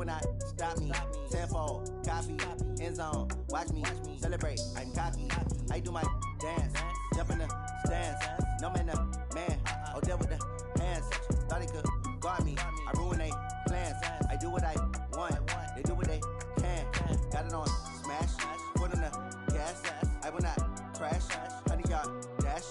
will not stop me. Tenfold, copy, end zone, watch me celebrate. I'm cocky. I do my dance, jump in the stands. No man, man. Oh, deal with the hands. Thought he could guard me. I ruin they plans. I do what I want. They do what they can. Got it on smash. Put on the gas. I will not crash. 100-yard dash.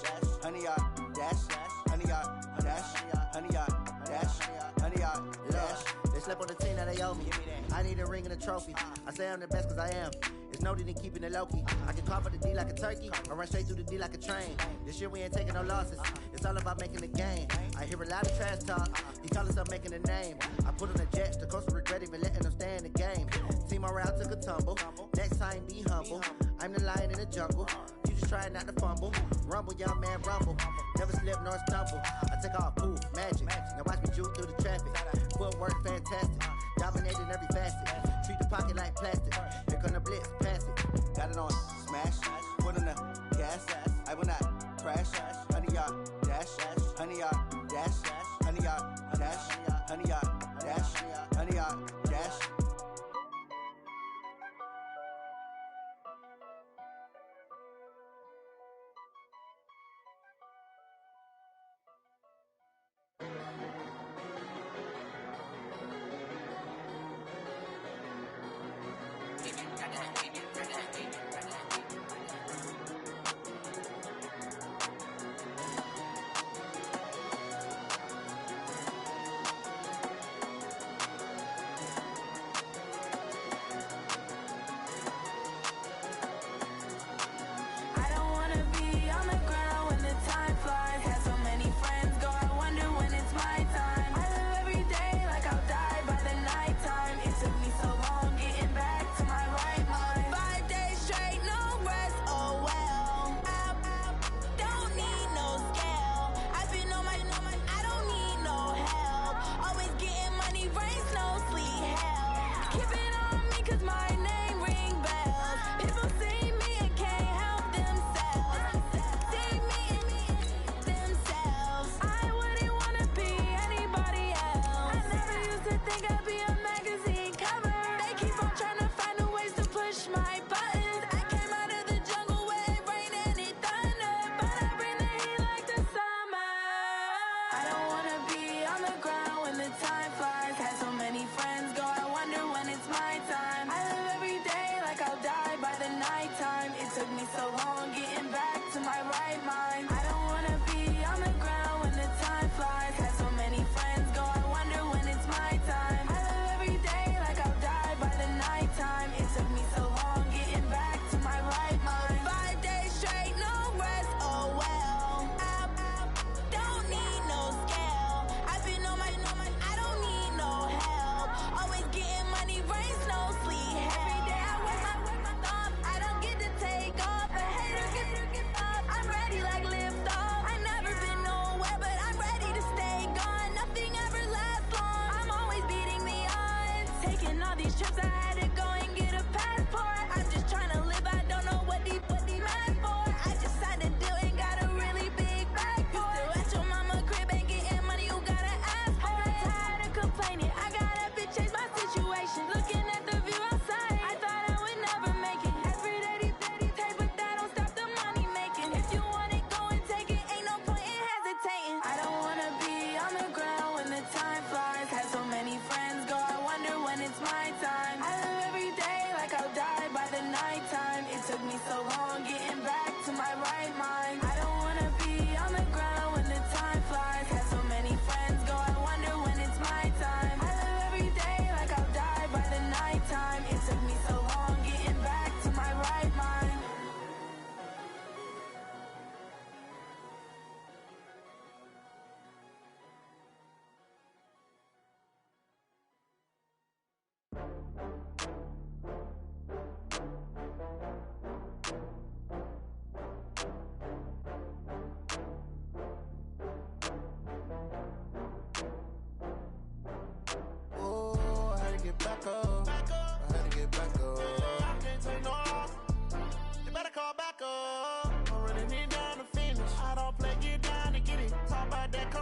100-yard dash. 100-yard dash. 100-yard dash. 100-yard dash. They slept on the team that they owe me. I need a ring and a trophy. I say I'm the best cause I am. It's noted in keeping it low-key. I can call for the D like a turkey, or run straight through the D like a train. This year we ain't taking no losses. It's all about making the game. I hear a lot of trash talk. He call himself making a name. I put on the Jets. The coach will regret even letting them stay in the game. Team morale took a tumble. Next time be humble. I'm the lion in the jungle. You just try not to fumble. Rumble, young man, rumble. Never slip nor stumble. I take off, poof, magic. Now watch me juke through the traffic. Footwork fantastic. Dominating every facet. Treat the pocket like plastic. Here come the blitz, pass it. Got it on smash. Put on the gas. I will not crash. 100-yard dash. 100-yard dash. 100-yard dash. 100-yard dash. 100-yard dash.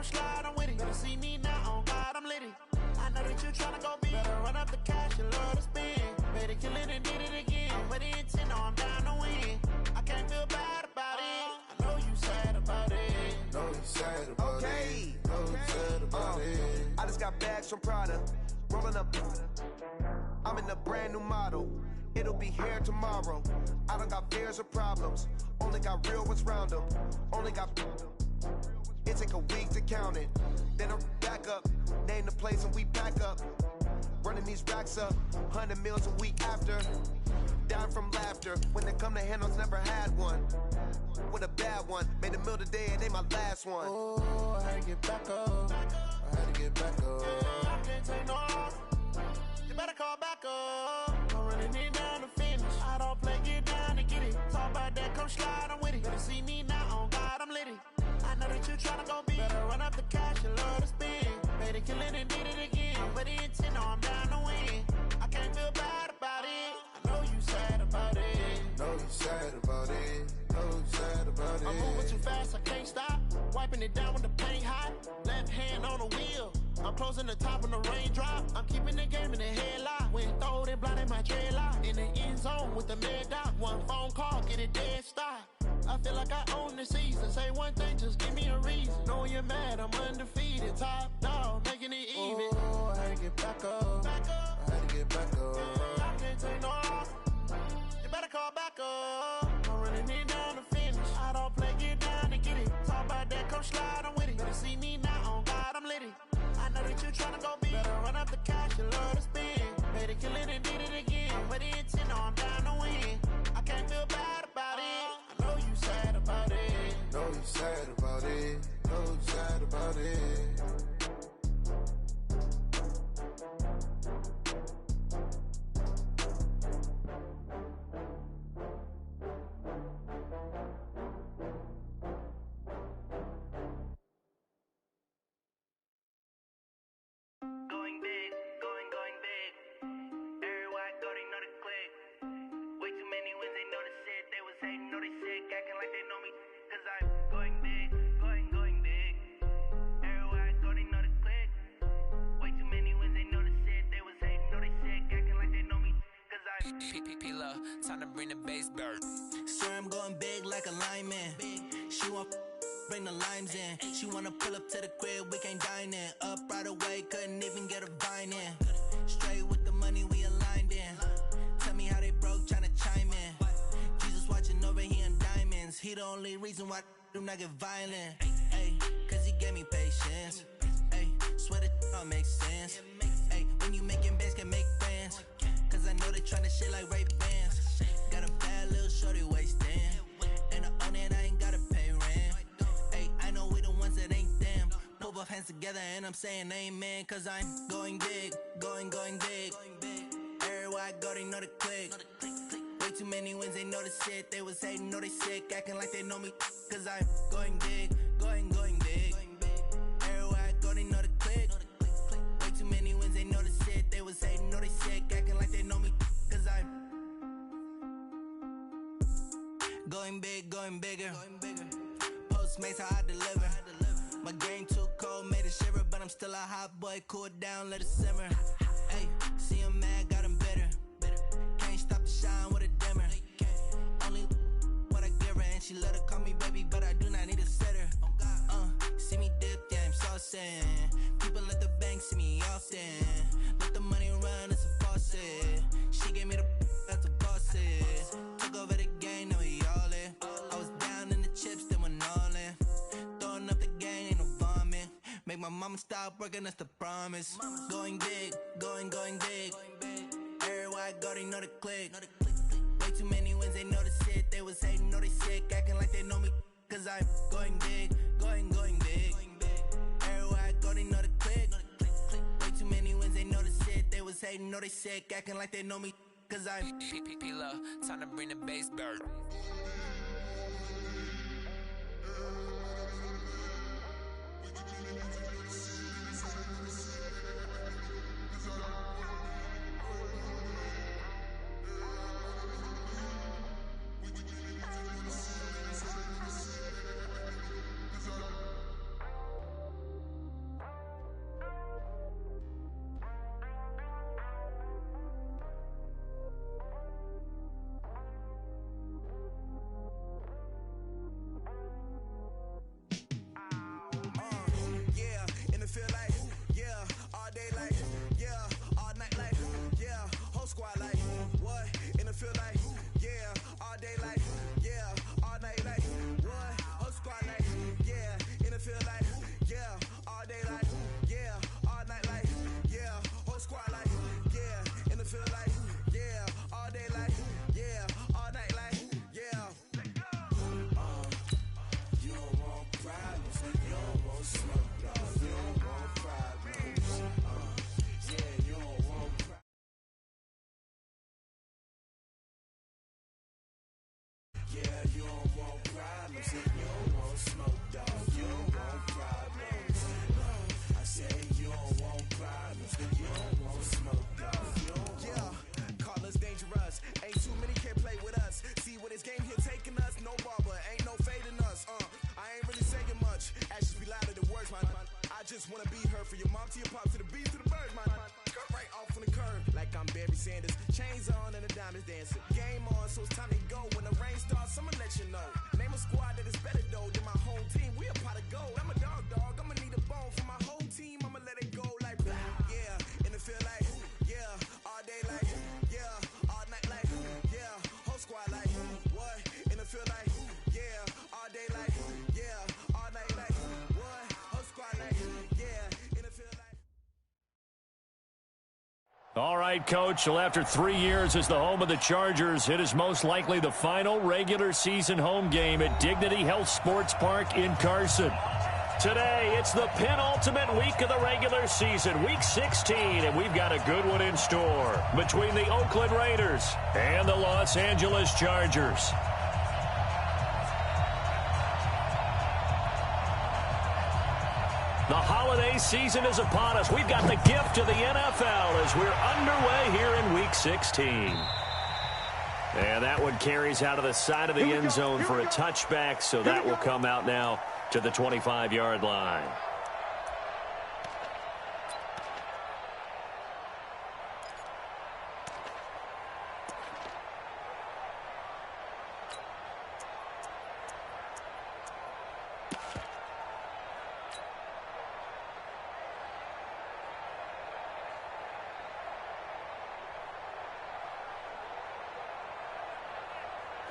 Slide, I'm with it. Better see me now, on God, I'm litty. I know that you tryna go be. Better run up the cash, from Prada. Rolling up, I'm in a brand new model. It'll be here tomorrow. I don't got fears or problems. Only got real ones round them. Only got. It take a week to count it. Then I back up. Name the place and we pack up. Running these racks up. 100 meals a week after. Down from laughter. When they come to handles, never had one. With a bad one. Made a meal today and they my last one. Oh, I had to get back up. I had to get back up. I can't take no loss. You better call back up. I'm running it down to finish. I don't play, get down to get it. Talk about that, come slide, I'm with it. Better see me now, on God, I'm litty. I know that you tryna go big. Better run up the cash and love to spend. Made it, kill it, and did it again. With the intent, no, I'm down to win. I can't feel bad about it. I know you sad about it. Know you sad about it. Know you sad about it. I'm moving too fast, I can't stop. Wiping it down when the paint hot. Left hand on the wheel. I'm closing the top when the raindrop. I'm keeping the game in the headlock. When throwed and blinded my dreadlock. In the end zone with the mad dot. One phone call, get it dead stop. I feel like I own the season. Say one thing, just give me a reason. Knowing you're mad, I'm undefeated. Top dog, making it even. Oh, I had to get back up. Back up. I had to get back up. I can't take no loss. You better call back up. I'm running it down to finish. I don't play, get down to get it. Talk about that, come slide, I'm with it. Better see me now, on God, I'm litty. I know that you tryna go big. Better run up the cash and love to spend. Made it, kill it, and did it again. With the intent, no, I'm down to win. I can't feel bad about it. I know you sad about it. Know you sad about it. Know you sad about it. Going big, going big. Everywhere I go, they know the click. Way too many wins, they know the shit. They was hating, know they sick, acting like they know me. Cause I'm going big, going big. Everywhere I go, they know the click. Way too many wins, they know the shit. They was hating, know they sick, acting like they know me. Cause I'm P-P-P-Love, time to bring the bass bird. swear I'm going big like a lineman. She want bring the limes in. She wanna pull up to the crib, we can't dine in. Up right away, couldn't even get a vine in. Straight with the money, we aligned in. Tell me how they broke, tryna chime in. Jesus watching over here in diamonds. He the only reason why do not get violent. Ay, cause he gave me patience. Ay, swear that all makes sense. Ay, when you making bands, can make friends. Cause I know they tryna shit like Ray Bans. Got a bad little shorty wasting. And I own it, I ain't gotta pay rent. Ay, I know we the ones that ain't them. Put both hands together and I'm saying amen. Cause I'm going big, going big. Everywhere I go, they know the click. Way too many wins, they know the shit. They was hating, know they sick, acting like they know me. Cause I'm going big, going big. Everywhere I go, they know the click. Way too many wins, they know the shit. They was hating, know they sick, acting like they know me. Cause I'm going big, going bigger. Postmates, how I deliver. My game too cold, made it shiver. But I'm still a hot boy, cool it down, let it simmer. Hey, see him mad, got him bitter. Can't stop the shine with a dimmer. Only what I give her, and she let her call me baby, but I do not need a sitter. See me dip, yeah, I'm saucing. People at the bank see me often. Let the money run, it's a faucet. She gave me the that's a boss is. Took over the game, now we all in. I was down in the chips, then went all in. Throwing up the game, ain't no vomit. Make my mama stop working, that's the promise. Going big, going big. Everywhere I go, they know the click. Way too many wins, they know the shit. They was hating, know they sick, acting like they know me. Cause I'm going big, going big. Everywhere I go, they know the click. Way too many wins, they know the shit. They was hating, know they sick, acting like they know me. Cause I'm P-P-P-Love, time to bring the bass bird. Sanders. Chains on and the diamonds dancing. Game on, so it's time to go. When the rain starts, I'ma let you know. Name a squad that is better though than my home team. We a pot of gold. I'm a dog. I'ma need a bone for my whole team. I'ma let it go like yeah. And it feel like yeah. All day like yeah. All night like yeah. Whole squad like what? And it feel like yeah. All day like yeah. All night like what? Whole squad like yeah. And it feel like. All right, Coach. Well, after 3 years as the home of the Chargers, it is most likely the final regular season home game at Dignity Health Sports Park in Carson. Today, it's the penultimate week of the regular season, Week 16, and we've got a good one in store between the Oakland Raiders and the Los Angeles Chargers. The holiday season is upon us. We've got the gift of the NFL as we're underway here in Week 16. And that one carries out of the side of the end zone for a touchback, so that will come out now to the 25-yard line.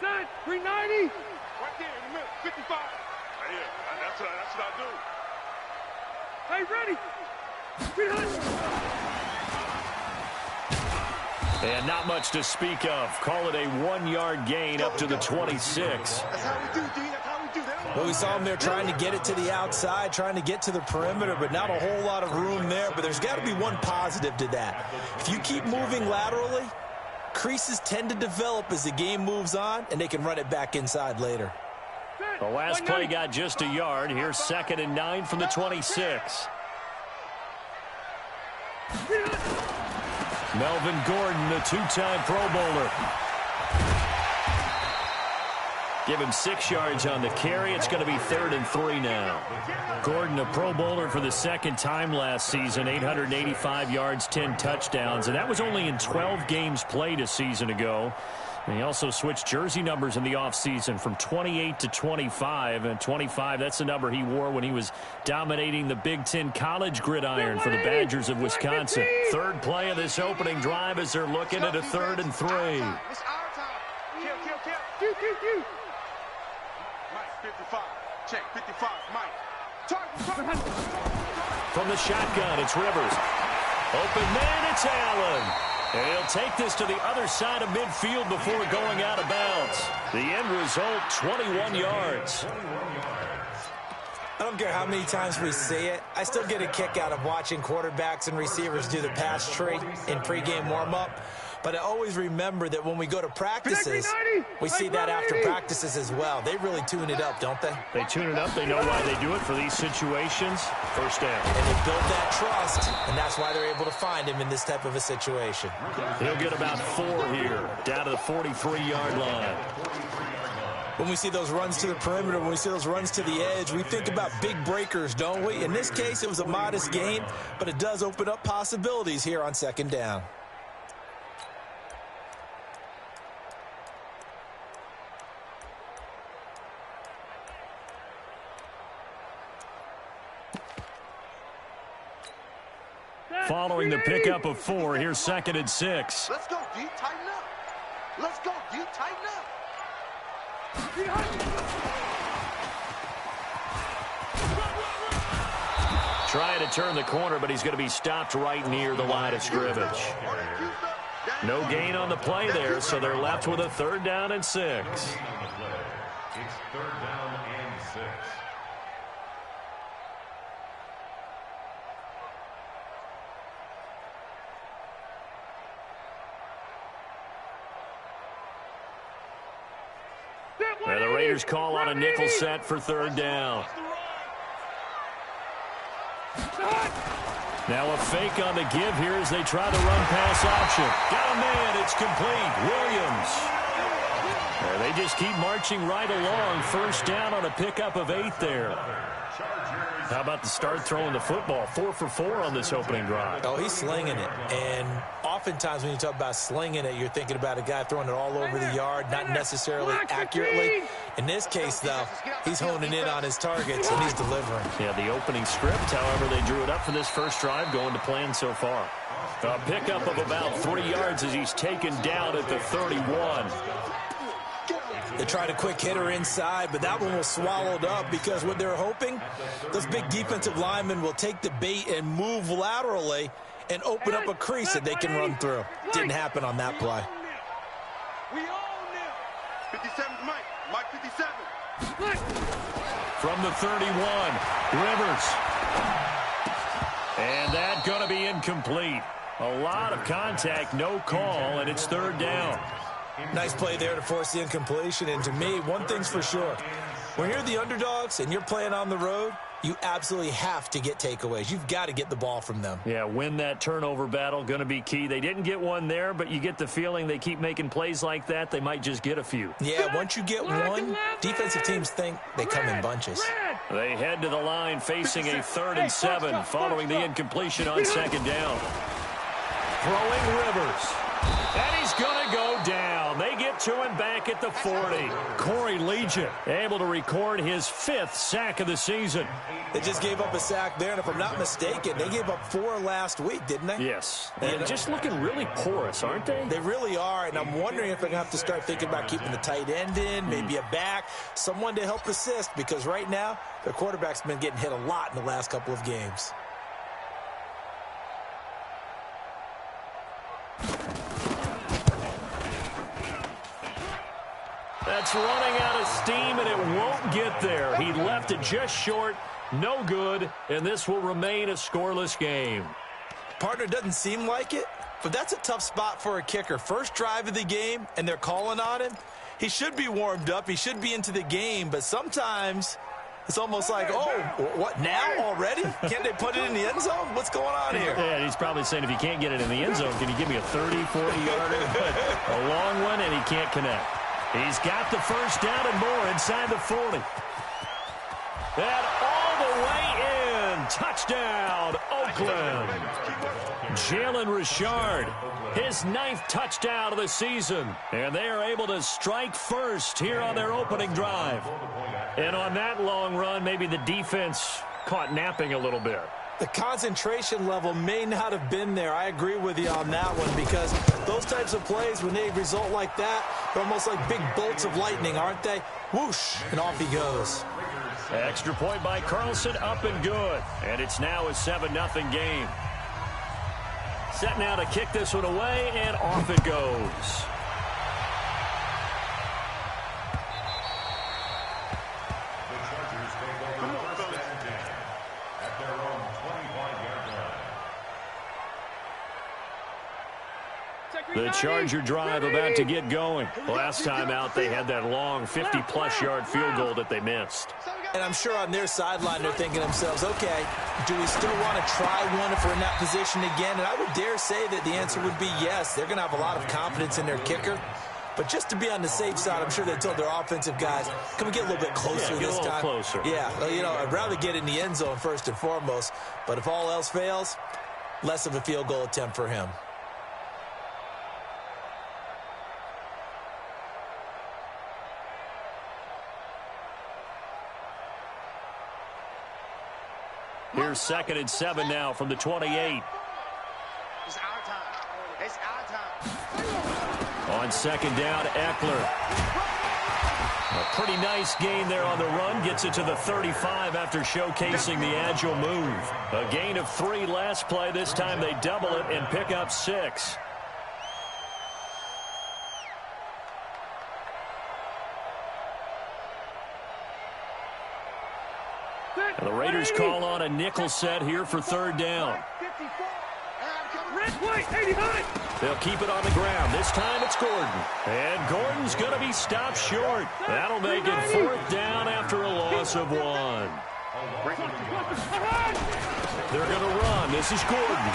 Set, 390. Right there in the middle, 55. Right here. That's what I do. Hey, ready. 300. And not much to speak of. Call it a 1-yard gain up to the 26. That's how we do, D. That's how we do. Well, we saw him there trying to get it to the outside, trying to get to the perimeter, but not a whole lot of room there. But there's got to be one positive to that. If you keep moving laterally, creases tend to develop as the game moves on, and they can run it back inside later. The last play got just a yard. Here's 2nd and 9 from the 26. Melvin Gordon, the 2-time Pro Bowler. Give him 6 yards on the carry. It's going to be 3rd and 3 now. Gordon, a Pro Bowler for the 2nd time last season, 885 yards, 10 touchdowns, and that was only in 12 games played a season ago. And he also switched jersey numbers in the offseason from 28 to 25. And 25, that's the number he wore when he was dominating the Big Ten college gridiron for the Badgers of Wisconsin. 3rd play of this opening drive as they're looking at a 3rd and 3. It's our time. Kill. Mike, 55. Check, 55. Mike. From the shotgun, it's Rivers. Open man, it's Allen. And he'll take this to the other side of midfield before going out of bounds. The end result, 21 yards. I don't care how many times we see it. I still get a kick out of watching quarterbacks and receivers do the pass tree in pregame warm-up. But I always remember that when we go to practices, we see that after practices as well. They really tune it up, don't they? They tune it up. They know why they do it for these situations. First down. And they build that trust, and that's why they're able to find him in this type of a situation. He'll get about 4 here, down to the 43-yard line. When we see those runs to the perimeter, when we see those runs to the edge, we think about big breakers, don't we? In this case, it was a modest gain, but it does open up possibilities here on 2nd down. Following the pickup of 4, here's 2nd and 6. Let's go, D. Tighten up. Let's go, D. Tighten up. Trying to turn the corner, but he's going to be stopped right near the line of scrimmage. No gain on the play there, so they're left with a 3rd down and 6. It's 3rd down and 6. And the Raiders call on a nickel set for 3rd down. Now a fake on the give here as they try the run-pass option. Got a man, it's complete. Williams. And they just keep marching right along. 1st down on a pickup of 8 there. How about the start throwing the football? 4 for 4 on this opening drive. Oh, he's slinging it. And oftentimes when you talk about slinging it, you're thinking about a guy throwing it all over the yard, not necessarily accurately. In this case, though, he's honing in on his targets, and he's delivering. Yeah, the opening script, however, they drew it up for this first drive, going to plan so far. A pickup of about 3 yards as he's taken down at the 31. They tried a quick hitter inside, but that one was swallowed up because what they're hoping, those big defensive linemen will take the bait and move laterally and open up a crease that they can run through. Didn't happen on that play. We own them. 57's Mike. Mike 57. From the 31, Rivers. And that's going to be incomplete. A lot of contact, no call, and it's third down. Nice play there to force the incompletion. And to me, one thing's for sure. When you're the underdogs and you're playing on the road, you absolutely have to get takeaways. You've got to get the ball from them. Yeah, win that turnover battle, going to be key. They didn't get one there, but you get the feeling they keep making plays like that, they might just get a few. Yeah, once you get one, defensive teams think they come in bunches. They head to the line facing a 3rd and 7 following the incompletion on second down. Throwing Rivers. And he's going to go down. They get to him back at the 40. Corey Legion able to record his 5th sack of the season. They just gave up a sack there, and if I'm not mistaken, they gave up 4 last week, didn't they? Yes. And just looking really porous, aren't they? They really are, and I'm wondering if they're going to have to start thinking about keeping the tight end in, maybe a back, someone to help assist, because right now, their quarterback's been getting hit a lot in the last couple of games. That's running out of steam, and it won't get there. He left it just short, no good, and this will remain a scoreless game. Partner, doesn't seem like it, but that's a tough spot for a kicker. First drive of the game, and they're calling on him. He should be warmed up. He should be into the game, but sometimes it's almost like, oh, what, now already? Can't they put it in the end zone? What's going on here? Yeah, he's probably saying, if you can't get it in the end zone, can you give me a 30, 40-yarder? A long one, and he can't connect. He's got the first down and more inside the 40. And all the way in. Touchdown, Oakland. Jalen Richard, his 9th touchdown of the season. And they are able to strike first here on their opening drive. And on that long run, maybe the defense caught napping a little bit. The concentration level may not have been there. I agree with you on that one, because those types of plays, when they result like that, they're almost like big bolts of lightning, aren't they? Whoosh, and off he goes. Extra point by Carlson, up and good. And it's now a 7-0 game. Set now to kick this one away, and off it goes. The Charger drive about to get going. Last time out, they had that long 50-plus yard field goal that they missed. And I'm sure on their sideline, they're thinking to themselves, okay, do we still want to try one if we're in that position again? And I would dare say that the answer would be yes. They're going to have a lot of confidence in their kicker. But just to be on the safe side, I'm sure they told their offensive guys, can we get a little bit closer this time? Closer. Yeah, well, you know, I'd rather get in the end zone first and foremost. But if all else fails, less of a field goal attempt for him. Here's 2nd and 7 now from the 28. It's our time. It's our time. On second down, Eckler. A pretty nice gain there on the run. Gets it to the 35 after showcasing the agile move. A gain of 3 last play. This time they double it and pick up 6. And the Raiders call on a nickel set here for 3rd down. They'll keep it on the ground. This time it's Gordon. And Gordon's going to be stopped short. That'll make it 4th down after a loss of 1. They're going to run. This is Gordon.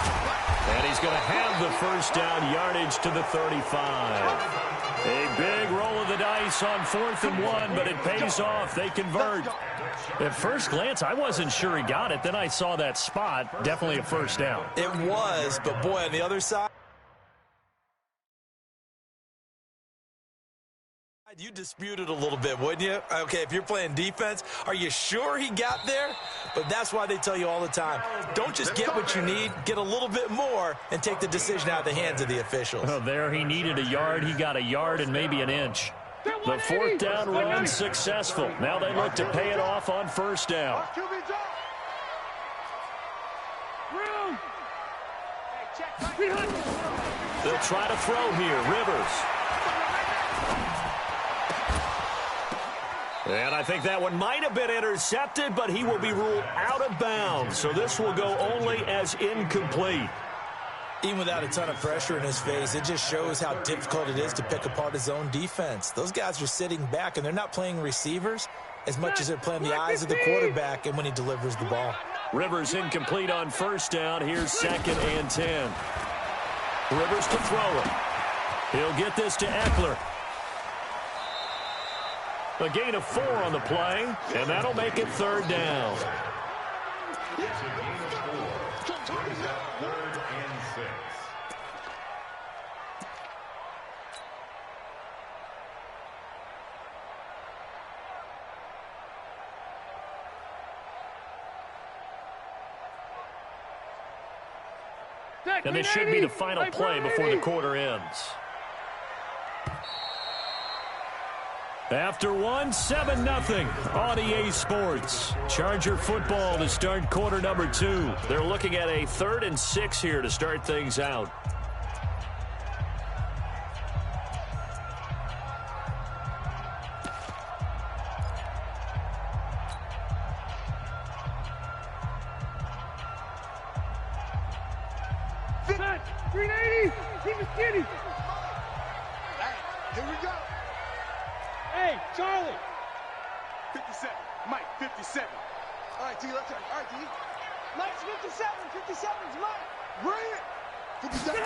And he's going to have the first down, yardage to the 35. A big roll of the dice on 4th and 1, but it pays off. They convert. At first glance, I wasn't sure he got it. Then I saw that spot. Definitely a first down. It was, but boy, on the other side, You dispute it a little bit, wouldn't you? Okay, if you're playing defense, are you sure he got there? But that's why they tell you all the time, don't just get what you need, get a little bit more, and take the decision out of the hands of the officials. Well, there he needed a yard. He got a yard and maybe an inch. The fourth down run successful. Now they look to pay it off on first down. They'll try to throw here. Rivers. And I think that one might have been intercepted, but he will be ruled out of bounds. So this will go only as incomplete. Even without a ton of pressure in his face, it just shows how difficult it is to pick apart his own defense. Those guys are sitting back, and they're not playing receivers as much as they're playing the eyes of the quarterback and when he delivers the ball. Rivers incomplete on first down. Here's 2nd and 10. Rivers to throw it. He'll get this to Eckler. A gain of 4 on the play, and that'll make it 3rd down. And this should be the final play before the quarter ends. After 7-0 on EA Sports. Charger football to start quarter number 2. They're looking at a 3rd and 6 here to start things out. Here we go. Hey, Charlie. 57. Mike, 57. All right, D, let's turn. All right, D. Mike's 57. 57's Mike. Bring it. 57.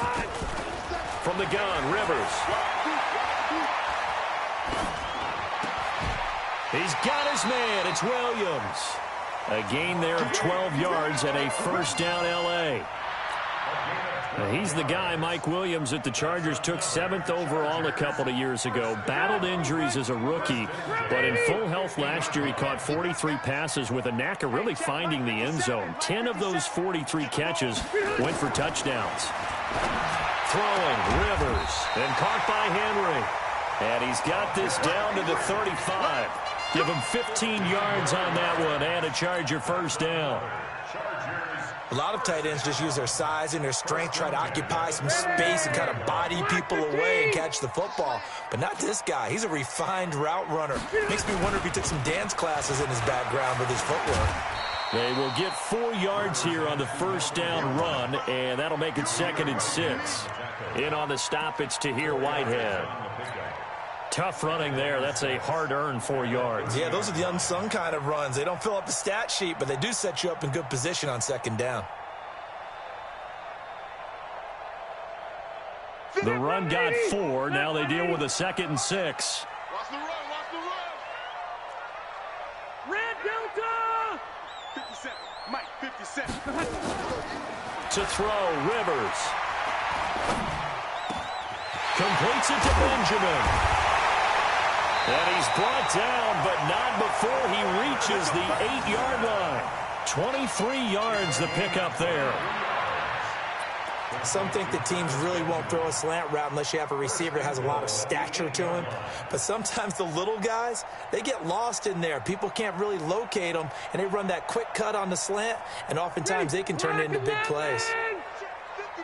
From the gun, Rivers. He's got his man. It's Williams. A gain there of 12 yards and a first down L.A. He's the guy, Mike Williams, that the Chargers took 7th overall a couple of years ago. Battled injuries as a rookie, but in full health last year, he caught 43 passes with a knack of really finding the end zone. 10 of those 43 catches went for touchdowns. Throwing, Rivers, and caught by Henry. And he's got this down to the 35. Give him 15 yards on that one and a Charger first down. A lot of tight ends just use their size and their strength, try to occupy some space and kind of body people away and catch the football. But not this guy. He's a refined route runner. Makes me wonder if he took some dance classes in his background with his footwork. They will get 4 yards here on the first down run, and that'll make it 2nd and 6. In on the stop, it's Tahir Whitehead. Tough running there. That's a hard-earned 4 yards. Yeah, those are the unsung kind of runs. They don't fill up the stat sheet, but they do set you up in good position on 2nd down. The run got 4. Now they deal with a 2nd and 6. Watch the run. Watch the run. Red Delta! 57. Mike, 57. To throw, Rivers. Completes it to Benjamin. And he's brought down, but not before he reaches the 8-yard line. 23 yards the pickup there. Some think that teams really won't throw a slant route unless you have a receiver that has a lot of stature to him. But sometimes the little guys, they get lost in there. People can't really locate them, and they run that quick cut on the slant, and oftentimes they can turn it into big plays. 55 to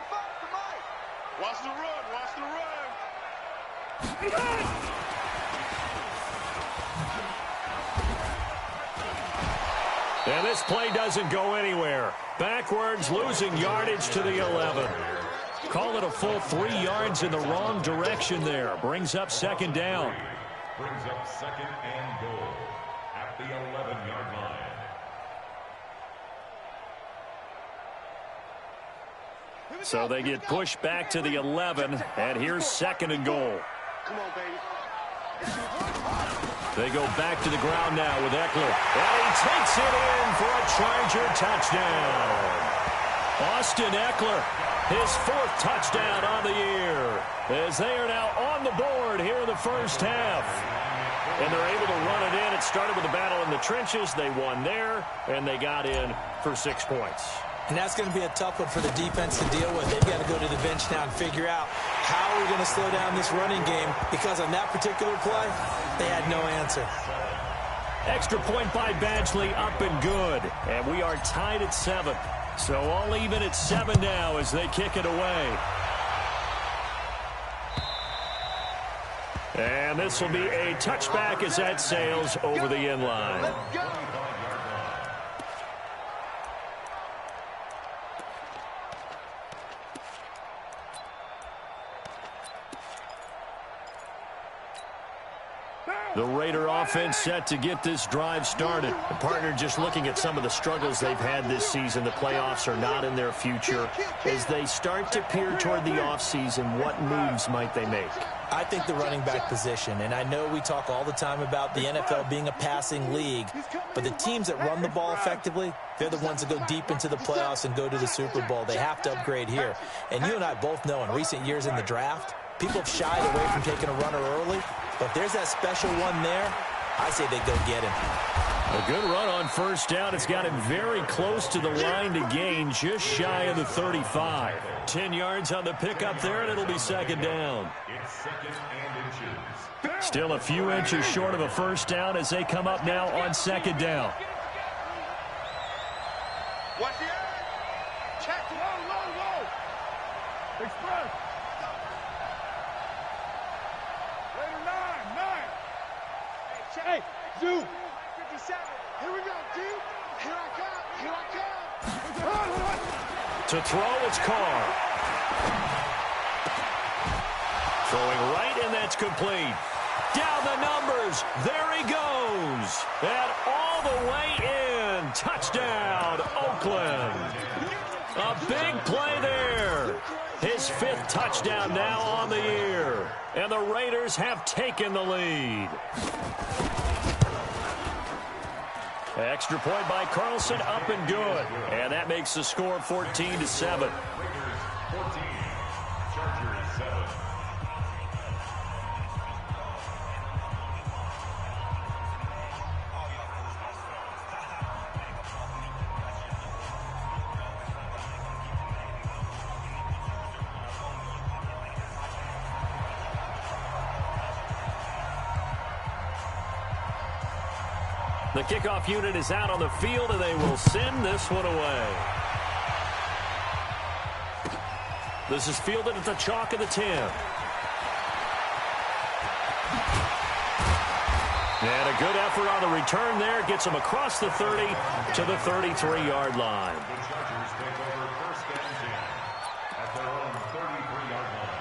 Mike. Watch the run. Watch the run. And this play doesn't go anywhere. Backwards, losing yardage to the 11. Call it a full 3 yards in the wrong direction there. Brings up 2nd down. Brings up 2nd and goal at the 11-yard line. So they get pushed back to the 11, and here's 2nd and goal. Come on, baby. They go back to the ground now with Eckler. And he takes it in for a Charger touchdown. Austin Eckler, his 4th touchdown on the year, as they are now on on the board here in the first half. And they're able to run it in. It started with a battle in the trenches. They won there, and they got in for 6 points. And that's going to be a tough one for the defense to deal with. They've got to go to the bench now and figure out how we're going to slow down this running game, because on that particular play, they had no answer. Extra point by Badgley, up and good. And we are tied at 7. So all even at 7 now as they kick it away. And this will be a touchback as that sails over the end line. The Raider offense set to get this drive started. The partner just looking at some of the struggles they've had this season. The playoffs are not in their future. As they start to peer toward the offseason, what moves might they make? I think the running back position, and I know we talk all the time about the NFL being a passing league, but the teams that run the ball effectively, they're the ones that go deep into the playoffs and go to the Super Bowl. They have to upgrade here. And you and I both know in recent years in the draft, people have shied away from taking a runner early. But if there's that special one there, I say they go get him. A good run on first down. It's got him very close to the line to gain, just shy of the 35. 10 yards on the pickup there, and it'll be second down. It's second and inches. Still a few inches short of a first down as they come up now on second down. Watch the edge. Check low. Express. Later 9. Hey, Zoo. 57. Here we go, dude. Here I come. To throw, it's Carr. Throwing right, and that's complete. Down the numbers. There he goes. And all the way in. Touchdown, Oakland. A big play there. His 5th touchdown now on the year. And the Raiders have taken the lead. Extra point by Carlson, up and good. And that makes the score 14-7. Raiders 14, Chargers 7. The kickoff unit is out on the field, and they will send this one away. This is fielded at the chalk of the 10. And a good effort on the return there. Gets them across the 30 to the 33-yard line. The Chargers take over first and 10 at their own 33-yard line.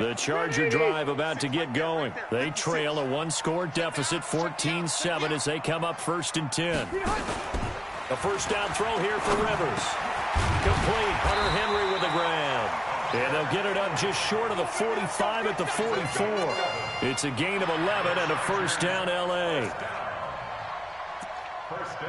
The Charger drive about to get going. They trail a 1-score deficit, 14-7, as they come up first and 10. A first down throw here for Rivers. Complete. Hunter Henry with the grab. And they'll get it up just short of the 45 at the 44. It's a gain of 11 and a first down, L.A.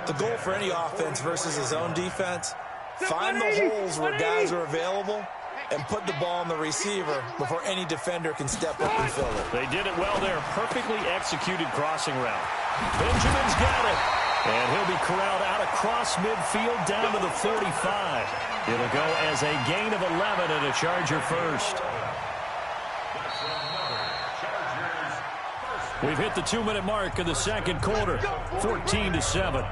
The goal for any offense versus his own defense, find the holes where guys are available and put the ball on the receiver before any defender can step up and fill it. They did it well there. Perfectly executed crossing route. Benjamin's got it. And he'll be corralled out across midfield down to the 45. It'll go as a gain of 11 and a Charger first. We've hit the 2-minute mark of the second quarter. 14-7.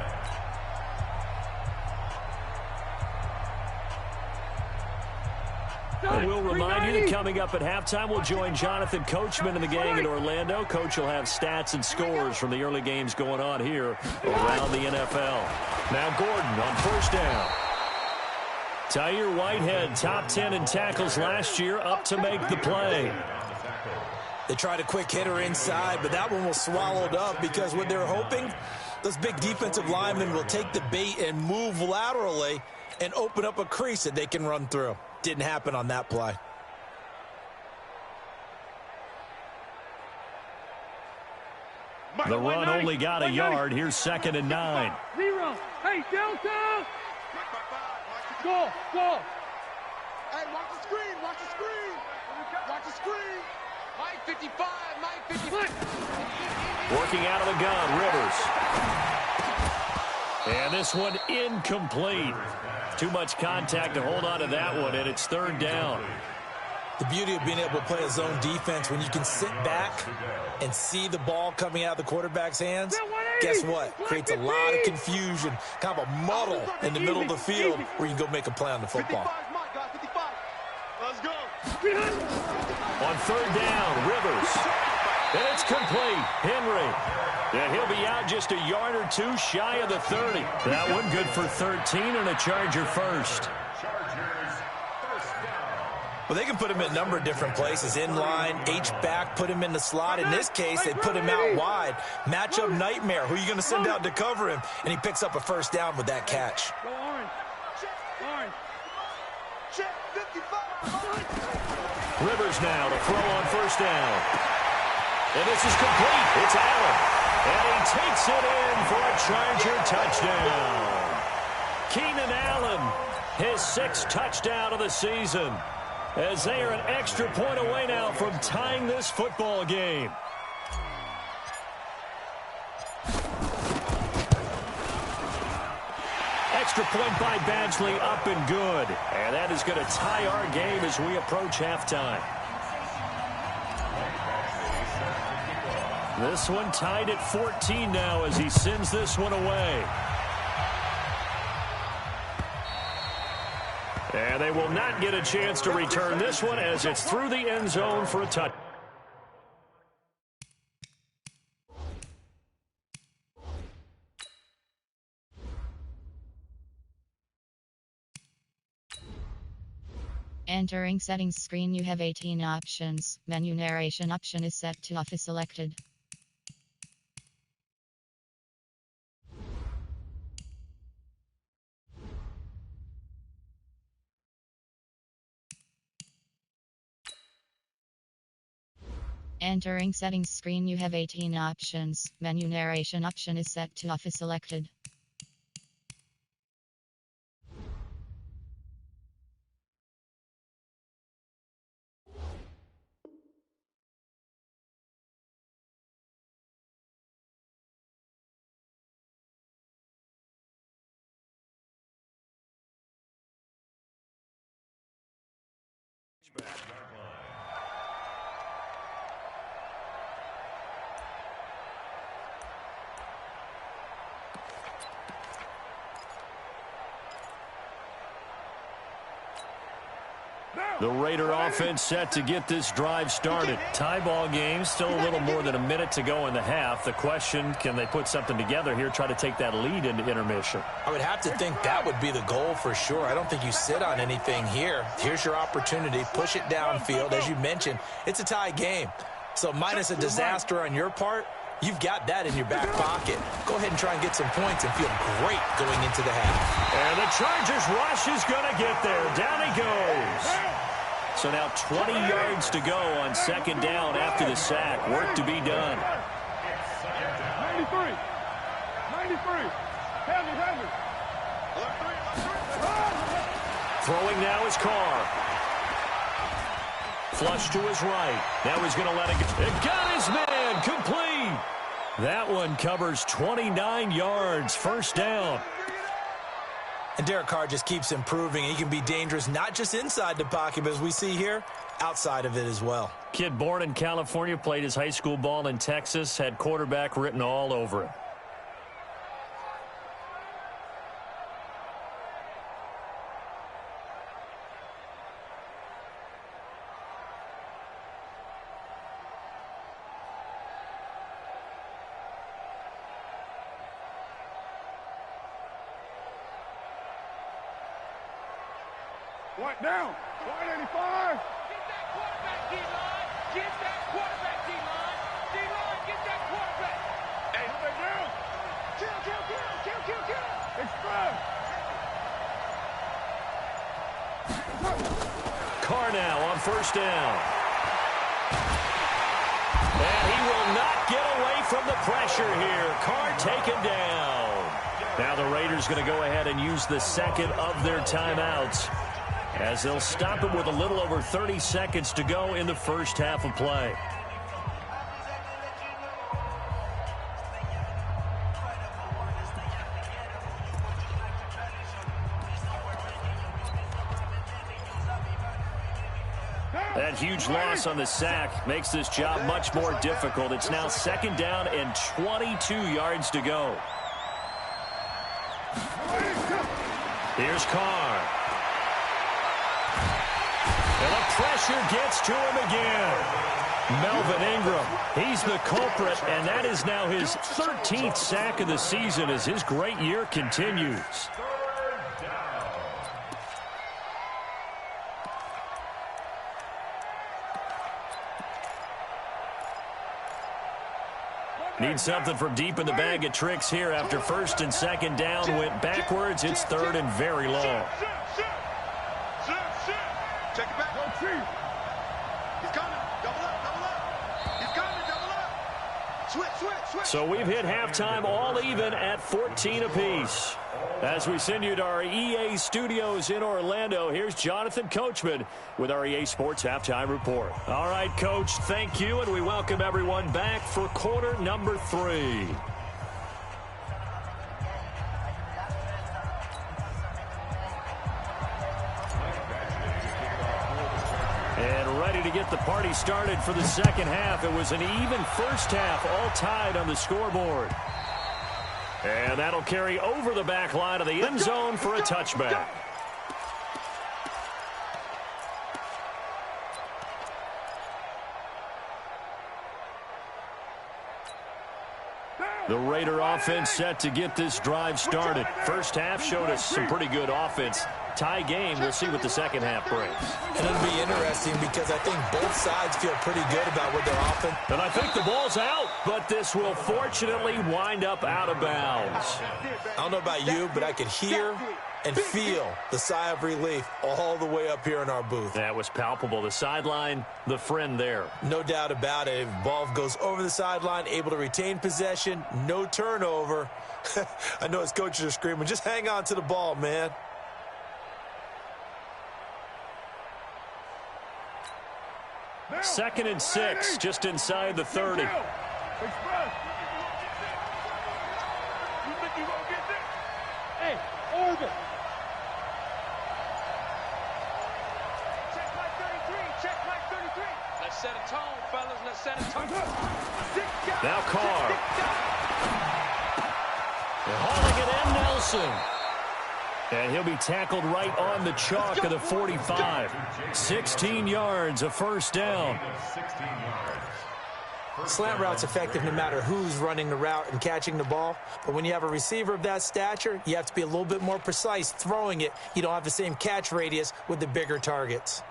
And we'll remind you that coming up at halftime, we'll join Jonathan Coachman and the gang in Orlando. Coach will have stats and scores from the early games going on here around the NFL. Now Gordon on first down. Tyre Whitehead, top 10 in tackles last year, up to make the play. They tried a quick hitter inside, but that one was swallowed up because what they're hoping, those big defensive linemen will take the bait and move laterally and open up a crease that they can run through. Didn't happen on that play. The run only got a yard. Here's 2nd and 9. Zero. Hey, Delta! Go, go! Hey, watch the screen, watch the screen! Watch the screen! Mike 55, Mike 55. Working out of the gun, Rivers. And this one incomplete. Too much contact to hold on to that one, and it's 3rd down. The beauty of being able to play a zone defense when you can sit back and see the ball coming out of the quarterback's hands, guess what? Creates a lot of confusion, kind of a muddle in the middle of the field where you can go make a play on the football. Let's go. On 3rd down, Rivers. And it's complete. Henry. And he'll be out just a yard or two shy of the 30. That one good for 13 and a Charger first. Well, they can put him in a number of different places. Inline, H-back, put him in the slot. In this case, they put him out wide. Matchup nightmare. Who are you going to send out to cover him? And he picks up a 1st down with that catch. Go orange. Orange. Check 55. Rivers now to throw on 1st down. And this is complete. It's Allen. And he takes it in for a Charger touchdown. Keenan Allen, his 6th touchdown of the season, as they are an extra point away now from tying this football game. Extra point by Badgley, up and good. And that is going to tie our game as we approach halftime. This one tied at 14 now as he sends this one away. And they will not get a chance to return this one as it's through the end zone for a touchdown. Entering settings screen, you have 18 options. Menu narration option is set to off is selected. Entering settings screen, you have 18 options. Menu narration option is set to off is selected. The Raider offense set to get this drive started. Tie ball game, still a little more than a minute to go in the half. The question, can they put something together here, try to take that lead into intermission? I would have to think that would be the goal for sure. I don't think you sit on anything here. Here's your opportunity. Push it downfield. As you mentioned, it's a tie game. So minus a disaster on your part, you've got that in your back pocket. Go ahead and try and get some points and feel great going into the half. And the Chargers rush is going to get there. Down he goes. So now 20 yards to go on 2nd down after the sack. Work to be done. 93. 93. Heavy. Throwing now is Carr. Flush to his right. Now he's going to let it go. It got his man. Complete. That one covers 29 yards. 1st down. And Derek Carr just keeps improving. He can be dangerous not just inside the pocket, but as we see here, outside of it as well. Kid born in California, played his high school ball in Texas, had quarterback written all over him. Point down. 185. Get that quarterback, D-line. Get that quarterback, D-line. D-line, get that quarterback. Hey, stay down. Kill. Express. Carr now on 1st down. And he will not get away from the pressure here. Carr taken down. Now the Raiders going to go ahead and use the second of their timeouts, as they'll stop it with a little over 30 seconds to go in the first half of play. That huge loss on the sack makes this job much more difficult. It's now second down and 22 yards to go. Here's Carr. And the pressure gets to him again. Melvin Ingram, he's the culprit, and that is now his 13th sack of the season as his great year continues. Need something from deep in the bag of tricks here after first and second down went backwards. It's third and very long. Check it back. Go Chief. He's coming. Double up, double up. He's coming, double up. Switch. So we've hit halftime all even at 14 apiece. As we send you to our EA studios in Orlando, here's Jonathan Coachman with our EA Sports Halftime Report. All right, Coach, thank you, and we welcome everyone back for quarter number 3. And ready to get the party started for the second half. It was an even first half, all tied on the scoreboard. And that'll carry over the back line of the end zone for a touchback. The Raider offense set to get this drive started. First half showed us some pretty good offense. Tie game. We'll see what the second half brings. And it'll be interesting because I think both sides feel pretty good about what they're offering. And I think the ball's out, but this will fortunately wind up out of bounds. I don't know about you, but I could hear and feel the sigh of relief all the way up here in our booth. That was palpable. The sideline, the friend there. No doubt about it. If the ball goes over the sideline, able to retain possession, no turnover. I know his coaches are screaming, just hang on to the ball, man. Second and 6, just inside the 30. You think you gonna get this? Hey, orbit. Check Mike 33. Check Mike 33. Let's set a tone, fellas. Let's set a tone. Now Carr. They're hauling it in, Nelson. And he'll be tackled right on the chalk of the 45. 16 yards, a first down. Slant route's effective no matter who's running the route and catching the ball. But when you have a receiver of that stature, you have to be a little bit more precise throwing it. You don't have the same catch radius with the bigger targets.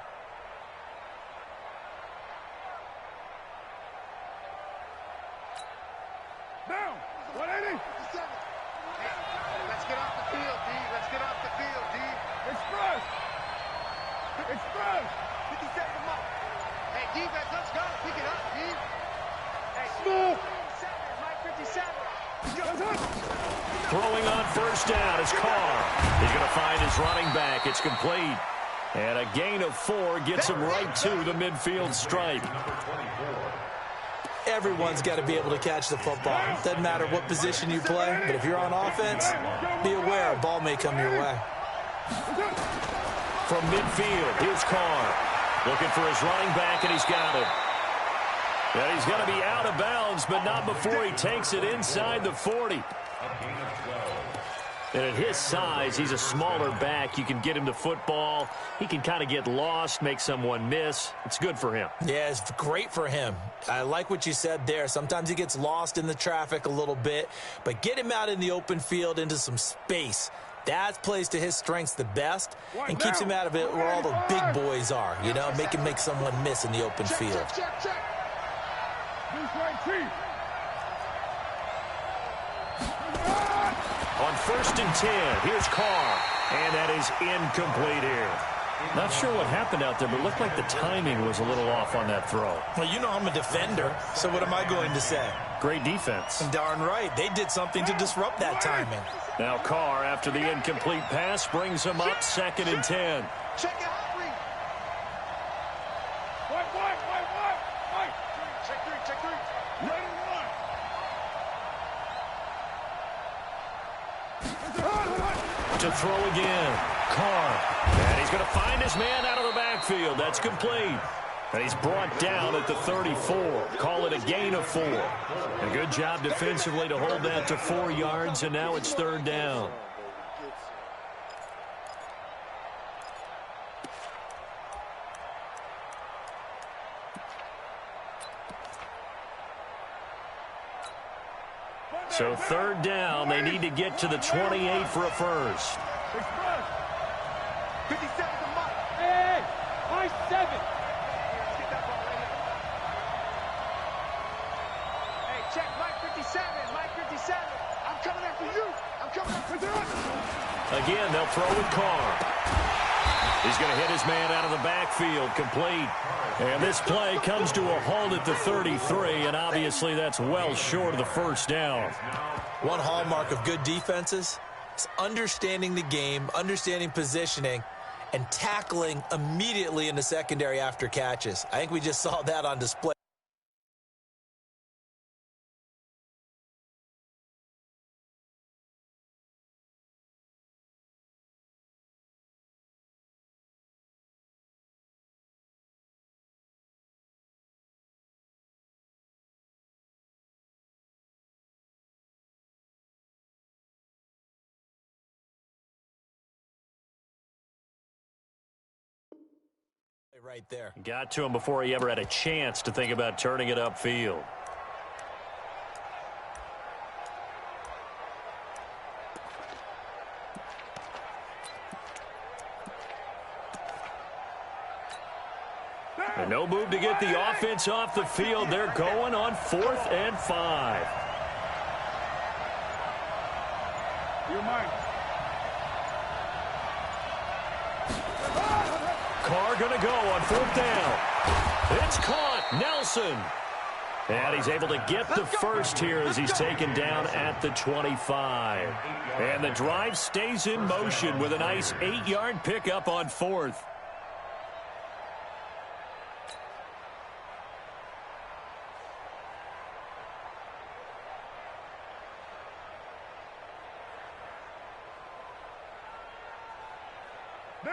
Down. 180. Let's get off the field, D. Let's get off the field, D. Express. 57 up. Hey, defense, let's go. Pick it up, D. Hey, smooth. 57. Throwing on first down is Carr. He's going to find his running back. It's complete. And a gain of 4 gets him right to the midfield stripe. Everyone's got to be able to catch the football. Doesn't matter what position you play, but if you're on offense, be aware a ball may come your way. From midfield, here's Carr. Looking for his running back, and he's got it. And he's going to be out of bounds, but not before he takes it inside the 40. And at his size, he's a smaller back. You can get him the football. He can kind of get lost, make someone miss. It's good for him. Yeah, it's great for him. I like what you said there. Sometimes he gets lost in the traffic a little bit, but get him out in the open field into some space. That plays to his strengths the best and keeps him out of it where all the big boys are, you know, make him make someone miss in the open field. Check. On first and 10, here's Carr. And that is incomplete here. Not sure what happened out there, but it looked like the timing was a little off on that throw. Well, you know I'm a defender, so what am I going to say? Great defense. Darn right. They did something to disrupt that timing. Now Carr, after the incomplete pass, brings him up 2nd and 10. Check it out. Check three. Ready to run. To throw again. Carr. And he's going to find his man out of the backfield. That's complete. And he's brought down at the 34. Call it a gain of 4. A good job defensively to hold that to 4 yards, and now it's 3rd down. So 3rd down, they need to get to the 28 for a first. 57 to Mike. Hey, Mike 7. Get that ball right here. Hey, check Mike 57. Mike 57. I'm coming after you. I'm coming after you. Again, they'll throw with Carr. He's going to hit his man out of the backfield, complete. And this play comes to a halt at the 33, and obviously that's well short of the first down. One hallmark of good defenses is understanding the game, understanding positioning, and tackling immediately in the secondary after catches. I think we just saw that on display. Right there. Got to him before he ever had a chance to think about turning it upfield. And no move to get the offense off the field. They're going on 4th and 5. You're mine. Carr going to go on 4th down. It's caught. Nelson. And he's able to get the first here as he's taken down at the 25. And the drive stays in motion with a nice 8-yard pickup on 4th.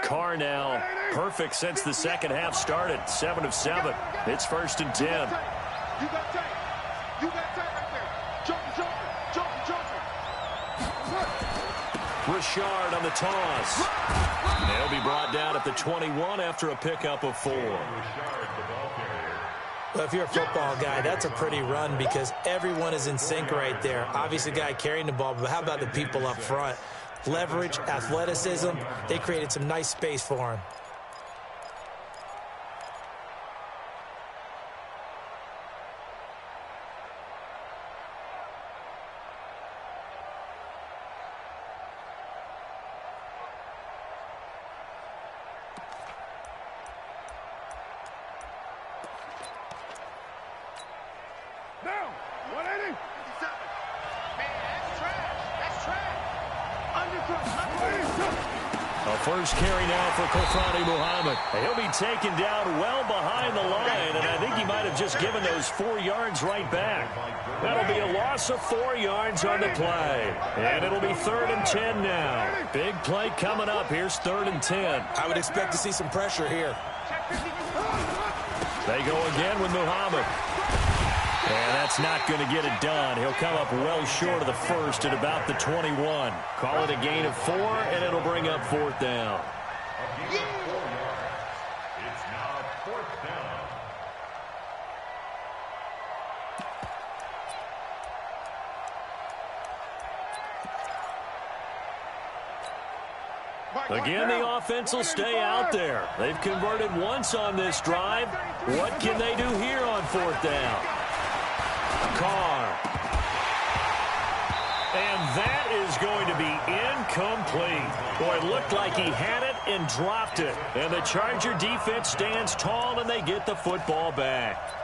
Carr now perfect since the second half started. 7 of 7. It's 1st and 10. You got tape. You got tape right there. Jumping. Richard on the toss. They'll be brought down at the 21 after a pickup of 4. Well, if you're a football guy, that's a pretty run because everyone is in sync right there. Obviously, the guy carrying the ball, but how about the people up front? Leverage, athleticism, they created some nice space for him. Down. 180. 57. Man, that's trash. That's trash. A first carry now for Kofrani Muhammad. He'll be taken down well behind the line, and I think he might have just given those 4 yards right back. That'll be a loss of 4 yards on the play. And it'll be 3rd and 10 now. Big play coming up. Here's 3rd and 10. I would expect to see some pressure here. They go again with Muhammad. And that's not going to get it done. He'll come up well short of the first at about the 21. Call it a gain of 4, and it'll bring up 4th down. It's now 4th down. Again, the offense will stay out there. They've converted once on this drive. What can they do here on 4th down? Carr. And that is going to be incomplete. Boy, it looked like he had it, and dropped it. And the Charger defense stands tall, and they get the football back.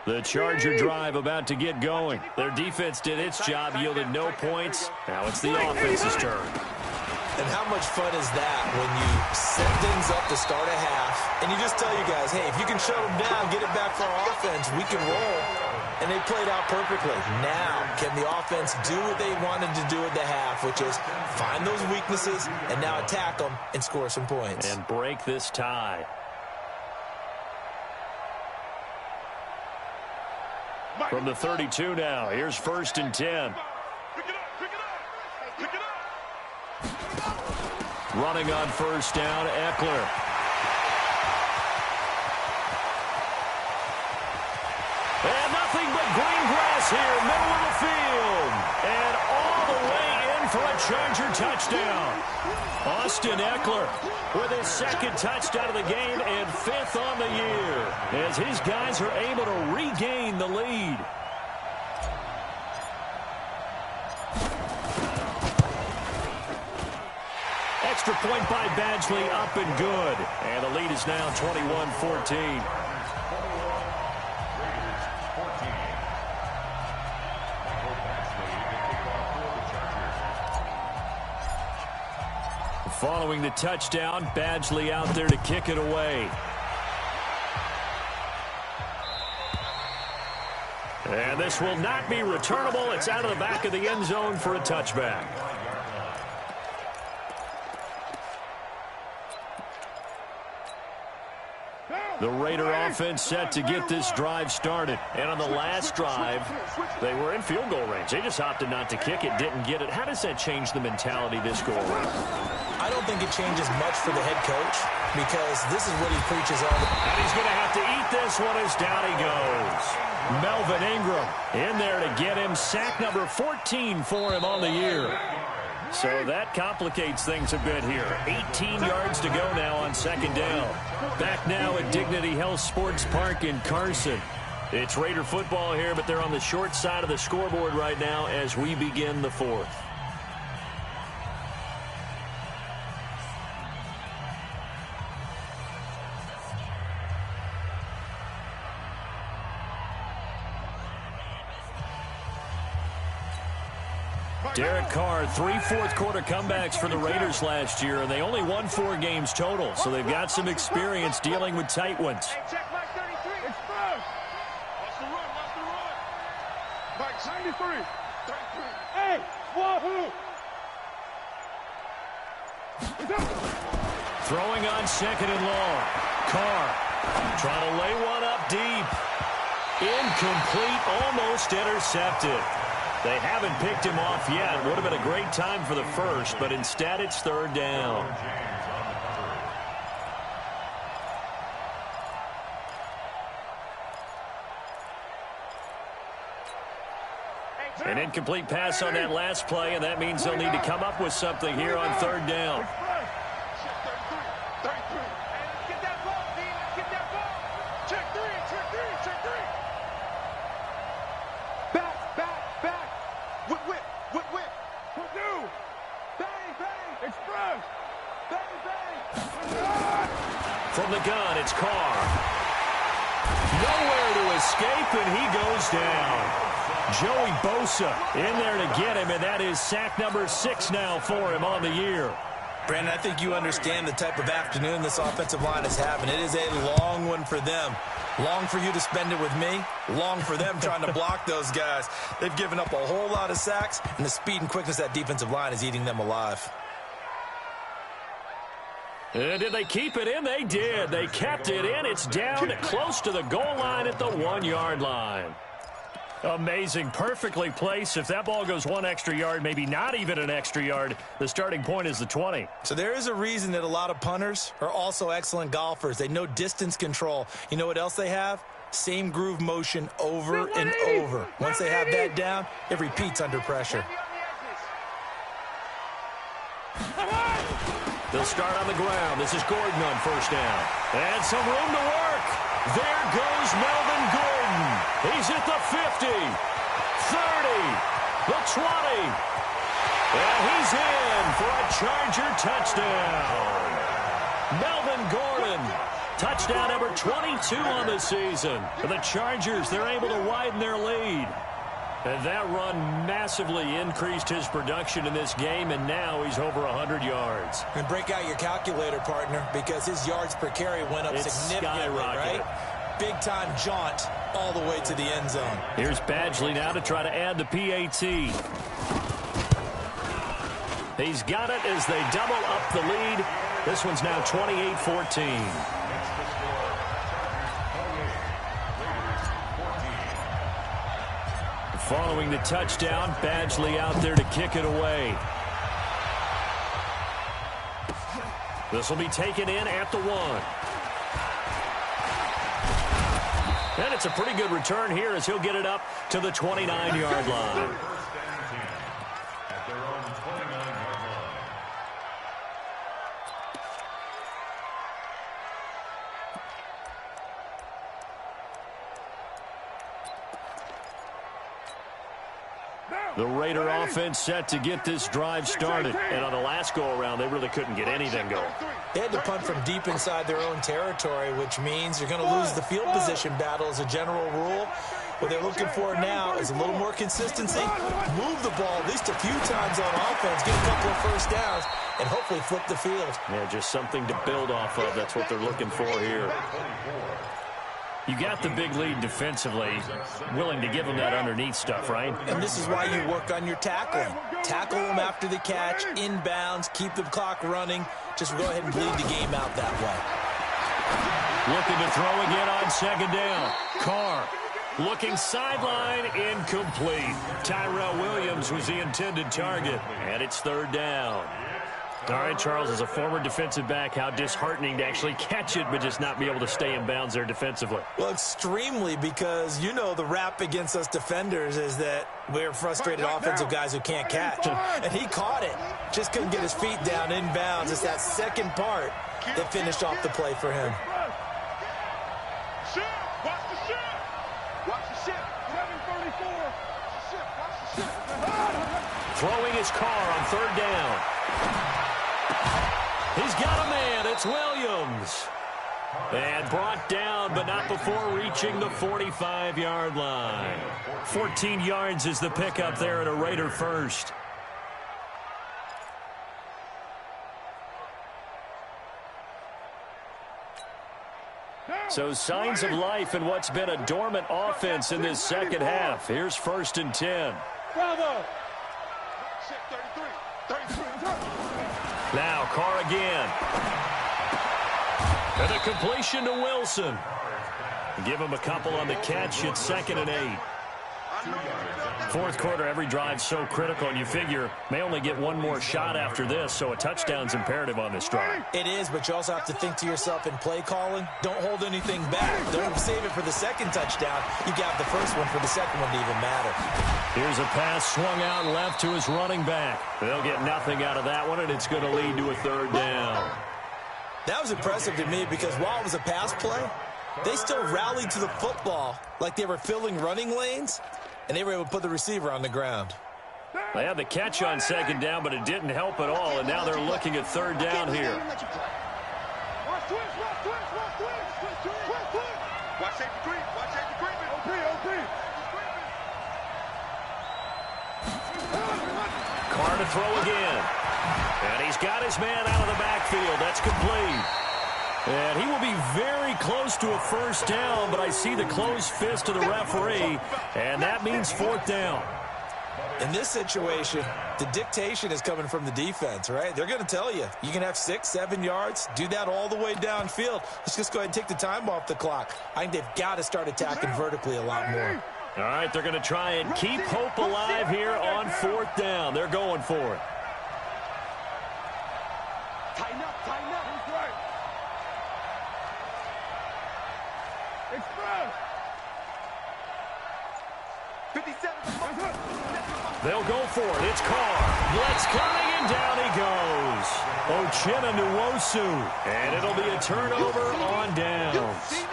The Charger drive about to get going. Their defense did its job, yielded no points. Now it's the offense's turn. And how much fun is that when you set things up to start a half, and you just tell you guys, hey, if you can shut them down, get it back for our offense, we can roll. And they played out perfectly. Now, can the offense do what they wanted to do at the half, which is find those weaknesses and now attack them and score some points. And break this tie. From the 32 now, here's 1st and 10. Running on 1st down, Eckler. And nothing but green grass here, middle of the field. And all the way in for a Charger touchdown. Austin Eckler with his 2nd touchdown of the game and 5th on the year as his guys are able to regain the lead. Extra point by Badgley, up and good. And the lead is now 21-14. Following the touchdown, Badgley out there to kick it away. And this will not be returnable. It's out of the back of the end zone for a touchback. The Raider offense set to get this drive started. And on the last drive, they were in field goal range. They just opted not to kick it, didn't get it. How does that change the mentality this go around? I don't think it changes much for the head coach because this is what he preaches all the time. And he's going to have to eat this one as down he goes. Melvin Ingram in there to get him. Sack number 14 for him on the year. So that complicates things a bit here. 18 yards to go now on 2nd down. Back now at Dignity Health Sports Park in Carson. It's Raider football here, but they're on the short side of the scoreboard right now as we begin the 4th. Derek Carr, 3 fourth-quarter comebacks for the Raiders last year, and they only won 4 games total, so they've got some experience dealing with tight ones. Hey, check Mike 33. It's first. Watch the run. Watch the run. Mike 93. 33. Hey, wahoo. Throwing on 2nd and long. Carr trying to lay one up deep. Incomplete, almost intercepted. They haven't picked him off yet. Would have been a great time for the first, but instead it's 3rd down. An incomplete pass on that last play, and that means they'll need to come up with something here on 3rd down. From the gun, it's Carr. Nowhere to escape, and he goes down. Joey Bosa in there to get him, and that is sack number 6 now for him on the year. Brandon, I think you understand the type of afternoon this offensive line is having. It is a long one for them. Long for you to spend it with me. Long for them trying to block those guys. They've given up a whole lot of sacks, and the speed and quickness of that defensive line is eating them alive. And did they keep it in? They did. They kept it in. It's down close to the goal line at the 1-yard line. Amazing. Perfectly placed. If that ball goes 1 extra yard, maybe not even an extra yard, the starting point is the 20. So there is a reason that a lot of punters are also excellent golfers. They know distance control. You know what else they have? Same groove motion over and over. Once they have that down, it repeats under pressure. They'll start on the ground. This is Gordon on first down. And some room to work. There goes Melvin Gordon. He's at the 50, 30, the 20. And he's in for a Charger touchdown. Melvin Gordon, touchdown number 22 on the season. For the Chargers, they're able to widen their lead. And that run massively increased his production in this game, and now he's over 100 yards. And break out your calculator, partner, because his yards per carry went up significantly, right? Big-time jaunt all the way to the end zone. Here's Badgley now to try to add the PAT. He's got it as they double up the lead. This one's now 28-14. Following the touchdown, Badgley out there to kick it away. This will be taken in at the 1. And it's a pretty good return here as he'll get it up to the 29-yard line. The Raider offense set to get this drive started. And on the last go-around, they really couldn't get anything going. They had to punt from deep inside their own territory, which means you're going to lose the field position battle as a general rule. What they're looking for now is a little more consistency, move the ball at least a few times on offense, get a couple of first downs, and hopefully flip the field. Yeah, just something to build off of. That's what they're looking for here. You got the big lead defensively, willing to give them that underneath stuff, right? And this is why you work on your tackling. Tackle them after the catch, inbounds, keep the clock running. Just go ahead and bleed the game out that way. Looking to throw again on second down. Carr looking sideline, incomplete. Tyrell Williams was the intended target, and it's third down. All right, Charles, as a former defensive back, how disheartening to actually catch it but just not be able to stay in bounds there defensively. Well, extremely, because you know the rap against us defenders is that we're frustrated offensive guys who can't catch. And he caught it. Just couldn't get his feet down in bounds. It's that second part that finished off the play for him. Watch the ship. Watch the ship. 734. Watch the ship. Throwing his Carr on third down. He's got a man. It's Williams. And brought down, but not before reaching the 45-yard line. 14 yards is the pickup there at a Raider first. So signs of life in what's been a dormant offense in this second half. Here's 1st and 10. Bravo. Now Carr again. And a completion to Wilson. Give him a couple on the catch. It's 2nd and 8. Fourth quarter, every drive's so critical, and you figure may only get one more shot after this, so a touchdown's imperative on this drive. It is, but you also have to think to yourself in play calling, don't hold anything back. Don't save it for the second touchdown. You got the first one for the second one to even matter. Here's a pass swung out left to his running back. They'll get nothing out of that one, and it's going to lead to a third down. That was impressive to me because while it was a pass play, they still rallied to the football like they were filling running lanes, and they were able to put the receiver on the ground. They had the catch on second down, but it didn't help at all, and now they're looking at third down here. Watch safety creep. Watch safety creeping. OP. Carr to throw again. And he's got his man out of the backfield. That's complete. And he will be very close to a first down, but I see the closed fist of the referee, and that means fourth down. In this situation, the dictation is coming from the defense, right? They're going to tell you, you can have 6, 7 yards, do that all the way downfield. Let's just go ahead and take the time off the clock. I think they've got to start attacking vertically a lot more. All right, they're going to try and keep hope alive here on fourth down. They're going for it. Tighten up. Express. 57. They'll go for it. It's Carr. Blitz coming, and And down he goes. Uchenna Nwosu. And it'll be a turnover on downs.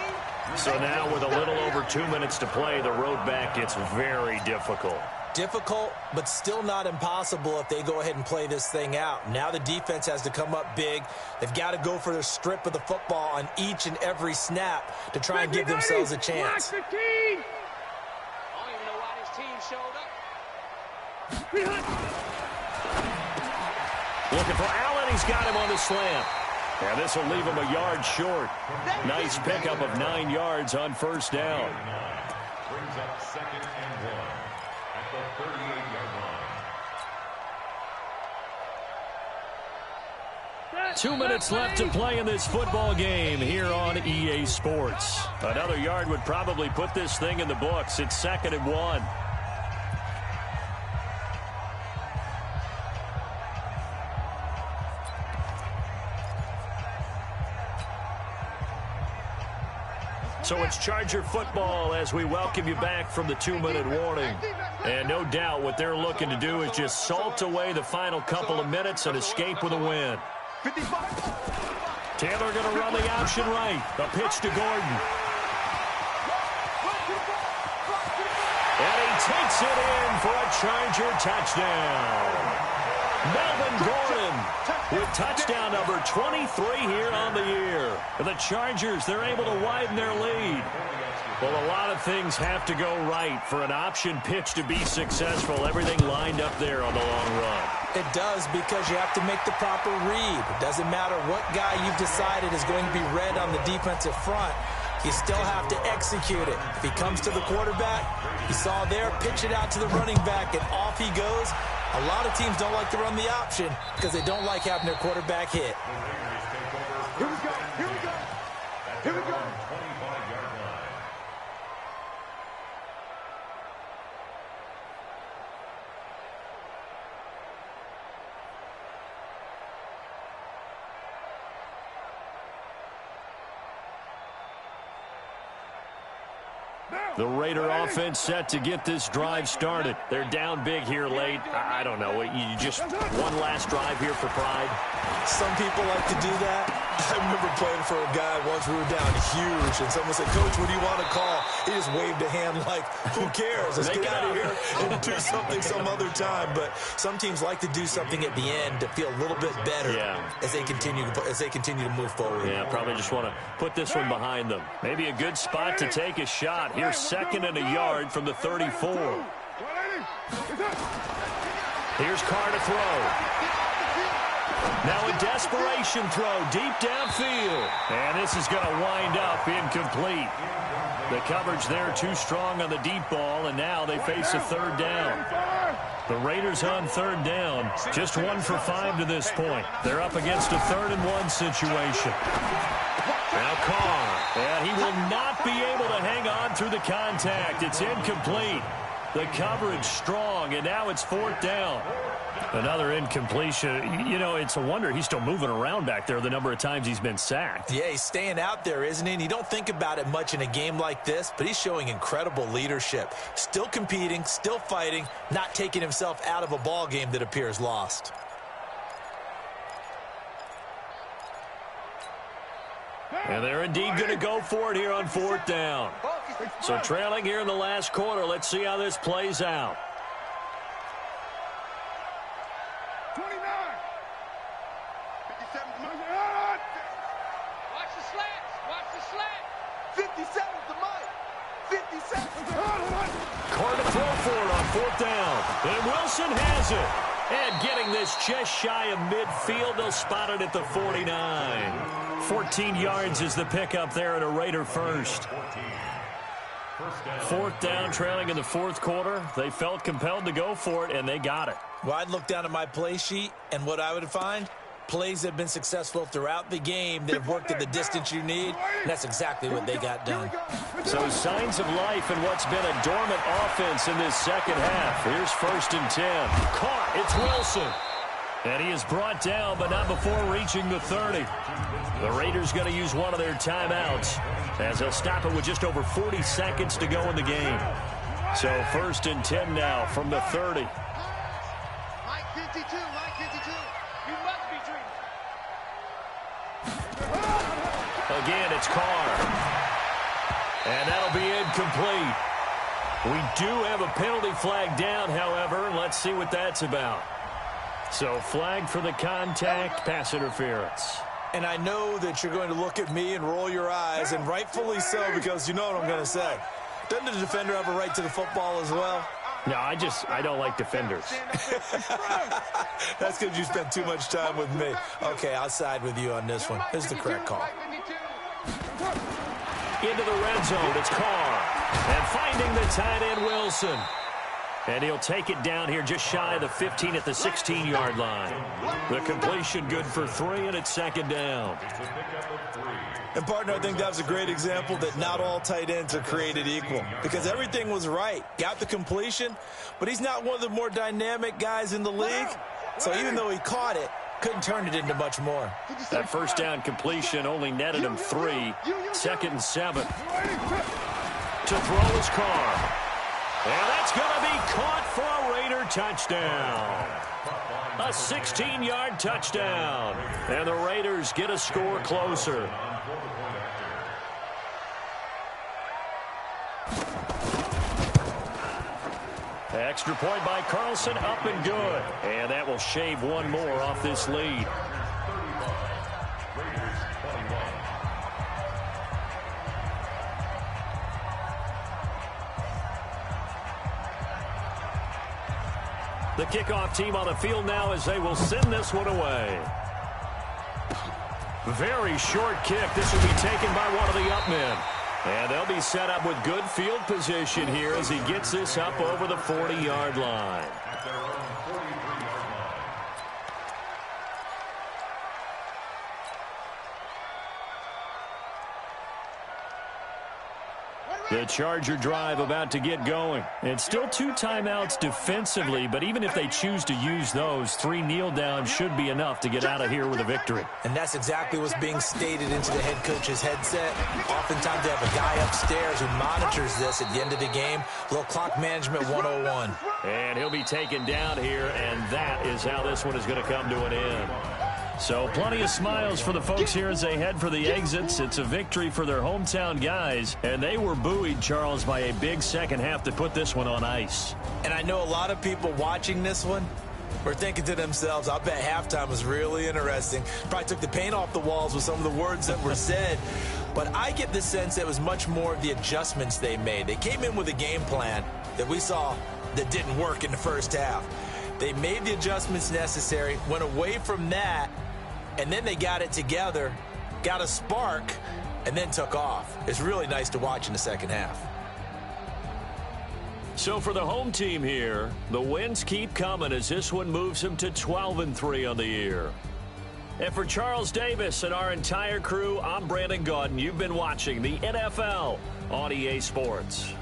So now with a little over 2 minutes to play, the road back gets very difficult. Difficult, but still not impossible if they go ahead and play this thing out. Now the defense has to come up big. They've got to go for their strip of the football on each and every snap to try and give themselves a chance. I don't even know why this team showed up. Looking for Allen. He's got him on the slant. And this will leave him a yard short. Nice pickup of 9 yards on first down. Brings up 2nd and 1 at the 38-yard line. 2 minutes left to play in this football game here on EA Sports. Another yard would probably put this thing in the books. It's 2nd and 1. So it's Charger football as we welcome you back from the 2-minute warning. And no doubt what they're looking to do is just salt away the final couple of minutes and escape with a win. Taylor going to run the option right. The pitch to Gordon. And he takes it in for a Charger touchdown. Melvin Gordon with touchdown number 23 here on the year. And the Chargers, they're able to widen their lead. Well, a lot of things have to go right for an option pitch to be successful. Everything lined up there on the long run. It does, because you have to make the proper read. It doesn't matter what guy you've decided is going to be read on the defensive front. You still have to execute it. If he comes to the quarterback, you saw there, pitch it out to the running back, and off he goes. A lot of teams don't like to run the option because they don't like having their quarterback hit. Here we go. Here we go. Here we go. 25-yard line. The Raider offense set to get this drive started. They're down big here late. I don't know. You just one last drive here for pride. Some people like to do that. I remember playing for a guy once. We were down huge, and someone said, "Coach, what do you want to call?" He just waved a hand like, "Who cares? Let's get out of here and do something some other time." But some teams like to do something at the end to feel a little bit better as they continue to move forward. Yeah, probably just want to put this one behind them. Maybe a good spot to take a shot. Here's 2nd and a yard from the 34. Here's Carr to throw. Now a desperation throw deep downfield. And this is going to wind up incomplete. The coverage there too strong on the deep ball, and now they face a 3rd down. The Raiders on 3rd down, just 1 for 5 to this point. They're up against a 3rd and 1 situation. Now Carr, and he will not be able to hang on through the contact. It's incomplete. The coverage strong, and now it's 4th down. Another incompletion. You know, it's a wonder he's still moving around back there the number of times he's been sacked. Yeah, he's staying out there, isn't he? And you don't think about it much in a game like this, but he's showing incredible leadership. Still competing, still fighting, not taking himself out of a ball game that appears lost. And they're indeed going to go for it here on 4th down. So trailing here in the last quarter. Let's see how this plays out. 29. 57. Watch the slants. Watch the slant. 57 to Mike. 57. Carr to throw for it on 4th down. And Wilson has it. And getting this just shy of midfield, they'll spot it at the 49. 14 yards is the pickup there at a Raider first. 4th down, trailing in the 4th quarter. They felt compelled to go for it, and they got it. Well, I'd look down at my play sheet, and what I would find, plays that have been successful throughout the game that have worked at the distance you need, and that's exactly what they got done. So signs of life in what's been a dormant offense in this second half. Here's 1st and 10. Caught. It's Wilson. And he is brought down, but not before reaching the 30. The Raiders going to use one of their timeouts as they'll stop it with just over 40 seconds to go in the game. So 1st and 10 now from the 30. Mike 52, Mike 52. again, it's Carr. And that'll be incomplete. We do have a penalty flag down, however. Let's see what that's about. So flag for the contact, pass interference. And I know that you're going to look at me and roll your eyes, and rightfully so, because you know what I'm going to say. Doesn't the defender have a right to the football as well? No, I don't like defenders. That's because you spent too much time with me. Okay, I'll side with you on this one. This is the correct call. Into the red zone, it's Carr. And finding the tight end, Wilson. And he'll take it down here just shy of the 15 at the 16-yard line. The completion good for 3, and it's second down. And, partner, I think that was a great example that not all tight ends are created equal, because everything was right. Got the completion, but he's not one of the more dynamic guys in the league. So even though he caught it, couldn't turn it into much more. That first down completion only netted him 3. Second and 7. To throw his Carr. And that's going to be caught for a Raider touchdown. A 16-yard touchdown. And the Raiders get a score closer. Extra point by Carlson, up and good. And that will shave one more off this lead. The kickoff team on the field now as they will send this one away. Very short kick. This will be taken by one of the up men. And they'll be set up with good field position here as he gets this up over the 40-yard line. The Charger drive about to get going. It's still 2 timeouts defensively, but even if they choose to use those, 3 kneel downs should be enough to get out of here with a victory. And that's exactly what's being stated into the head coach's headset. Oftentimes they have a guy upstairs who monitors this at the end of the game. Little clock management 101. And he'll be taken down here, and that is how this one is going to come to an end. So plenty of smiles for the folks here as they head for the exits. It's a victory for their hometown guys, and they were buoyed, Charles, by a big second half to put this one on ice. And I know a lot of people watching this one were thinking to themselves, I bet halftime was really interesting. Probably took the paint off the walls with some of the words that were said. But I get the sense that it was much more of the adjustments they made. They came in with a game plan that we saw that didn't work in the first half. They made the adjustments necessary, went away from that, and then they got it together, got a spark, and then took off. It's really nice to watch in the second half. So for the home team here, the wins keep coming as this one moves them to 12-3 on the year. And for Charles Davis and our entire crew, I'm Brandon Gaudin. You've been watching the NFL on EA Sports.